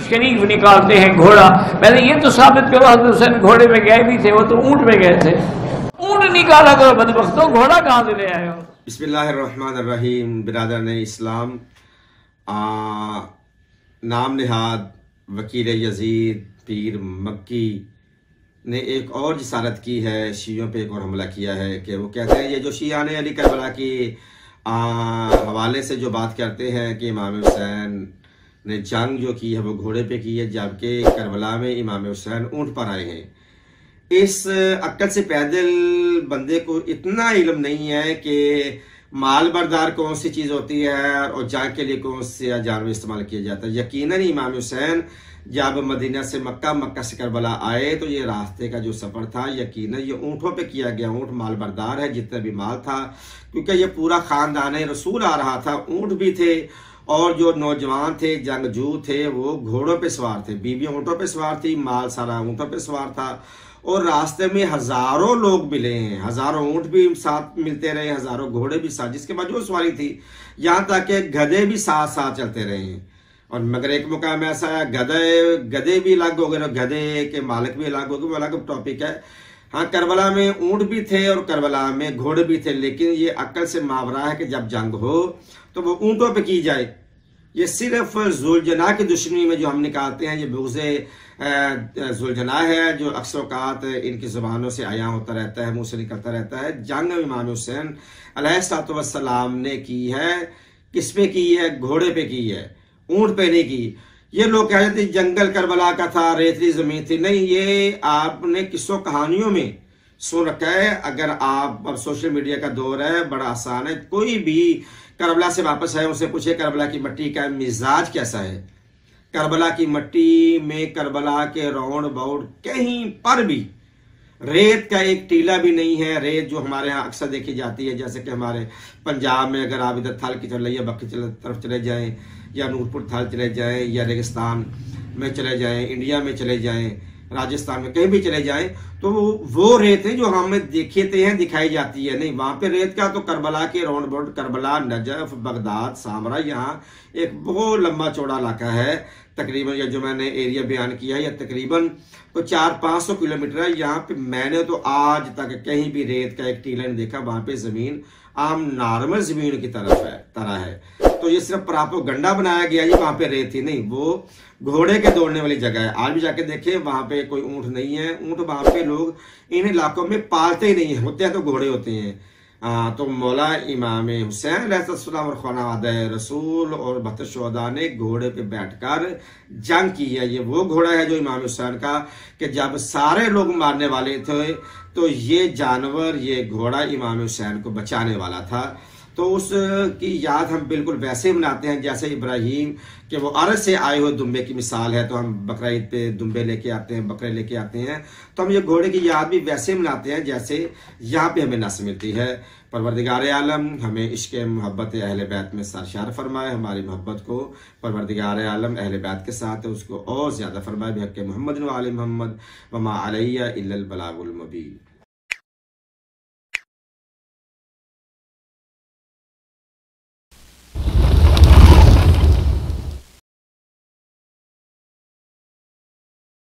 शरीफ निकालते हैं घोड़ा। पहले ये तो साबित करो हज़रत हुसैन घोड़े में गए भी थे, वो तो ऊँट में गए थे। ऊँट निकाला करो बदबख्तों, घोड़ा कहाँ से ले आए हो? बिस्मिल्लाहिर्रहमानिर्रहीम। बिरादरान इस्लाम, नाम निहाद वकील यजीद पीर मक्की ने एक और जिसारत की है, शियों पे एक और हमला किया है कि वो कहते हैं ये जो शिया ने अली करबला की हवाले से जो बात करते हैं कि इमाम हुसैन ने जंग जो की है वो घोड़े पे की है, जबकि करबला में इमाम हुसैन ऊँट पर आए हैं। इस अक्ल से पैदल बंदे को इतना इल्म नहीं है कि माल बरदार कौन सी चीज़ होती है और जंग के लिए कौन सा जानवर इस्तेमाल किया जाता है। यकीनन इमाम हुसैन जब मदीना से मक्का, मक्का से करबला आए तो ये रास्ते का जो सफ़र था यकीनन ये ऊँटों पे किया गया। ऊँट माल बरदार है, जितना भी माल था, क्योंकि ये पूरा ख़ानदान रसूल आ रहा था। ऊँट भी थे और जो नौजवान थे, जंगजू थे, वो घोड़ों पे सवार थे, बीवियाँ ऊँटों पे सवार थी, माल सारा ऊँटों पे सवार था। और रास्ते में हज़ारों लोग मिले हैं, हज़ारों ऊँट भी साथ मिलते रहे, हज़ारों घोड़े भी साथ, जिसके बाद जो सवारी थी, यहाँ तक कि गधे भी साथ साथ चलते रहे हैं। और मगर एक मुकाम ऐसा है गधे भी अलग हो गए, गधे के मालिक भी अलग हो गए, वो अलग टॉपिक है। हाँ, करबला में ऊँट भी थे और करबला में घोड़े भी थे, लेकिन ये अक्ल से मावरा है कि जब जंग हो तो वो ऊँटों पे की जाए। ये सिर्फ जुलजना की दुश्मनी में जो हम निकालते हैं, ये बुग़्ज़े जुलजना है जो अक्सर औक़ात इनकी ज़ुबानों से आया होता रहता है, मुँह से निकलता रहता है। जंग इमाम हुसैन अलैहिस्सलातु वस्सलाम ने की है, किस पे की है? घोड़े पे की है, ऊँट पे नहीं की। ये लोग कह रहे थे जंगल करबला का था, रेतली ज़मीन थी। नहीं, ये आपने किस्सों कहानियों में सुन रखा है। अगर आप, अब सोशल मीडिया का दौर है, बड़ा आसान है, कोई भी करबला से वापस आए उनसे पूछे करबला की मिट्टी का मिजाज कैसा है। करबला की मिट्टी में, करबला के राउंड अबाउट कहीं पर भी रेत का एक टीला भी नहीं है। रेत जो हमारे यहाँ अक्सर देखी जाती है, जैसे कि हमारे पंजाब में अगर आप इधर थाल की चले या बक्की तरफ चले जाएं, या नूरपुर थाल चले जाएं, या रेगिस्तान में चले जाएं, इंडिया में चले जाएं, राजस्थान में कहीं भी चले जाएं, तो वो रेत है जो हमें देखते हैं, दिखाई जाती है। नहीं, वहां पे रेत का तो करबला के round about, Karbala, Najaf, Baghdad, Samra, यहाँ एक बहुत लंबा चौड़ा इलाका है। तकरीबन ये जो मैंने एरिया बयान किया है, यह तकरीबन तो 400-500 किलोमीटर है। यहाँ पे मैंने तो आज तक कहीं भी रेत का एक टीला नहीं देखा। वहां पे जमीन आम नॉर्मल जमीन की तरह है। तो ये सिर्फ प्रोपेगेंडा बनाया गया है, वहां पे रेत ही नहीं, वो घोड़े के दौड़ने वाली जगह है। आज भी जाके देखें, वहां पे कोई ऊँट नहीं है। ऊँट वहां पे लोग इन इलाकों में पालते ही नहीं है, होते हैं तो घोड़े होते हैं। तो मौला इमाम हुसैन अलैहिस्सलाम और ख़वानाद रसूल और बहत्तर शुहदा ने घोड़े पे बैठकर जंग की है। ये वो घोड़ा है जो इमाम हुसैन का, कि जब सारे लोग मारने वाले थे तो ये जानवर, ये घोड़ा इमाम हुसैन को बचाने वाला था। तो उसकी याद हम बिल्कुल वैसे मनाते हैं जैसे इब्राहीम के वो अरब से आए हुए दुम्बे की मिसाल है। तो हम बकरा ईद पे दुम्बे लेके आते हैं, बकरे लेके आते हैं, तो हम ये घोड़े की याद भी वैसे मनाते हैं जैसे यहाँ पे हमें नस्ल मिलती है। परवरदिगार आलम हमें इश्क मोहब्बत अहले बैत में सरशार फरमाए। हमारी मोहब्बत को परवरदिगार आलम अहले बैत के साथ उसको और ज़्यादा फरमाए। बिहक़ मोहम्मद व आले मोहम्मद वमा अलैया इल्लल बलागुल मुबीन।